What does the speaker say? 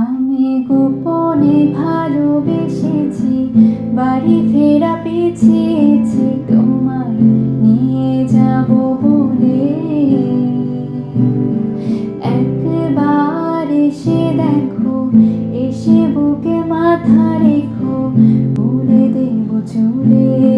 আমি গোপনে ভালোবেসেছি, বাড়ি ফেরা পেছিয়েছি তোমায় নিয়ে যাব বলে। একবার এসে দেখো, এসে বুকে মাথা রেখো, বলে দেব চলে।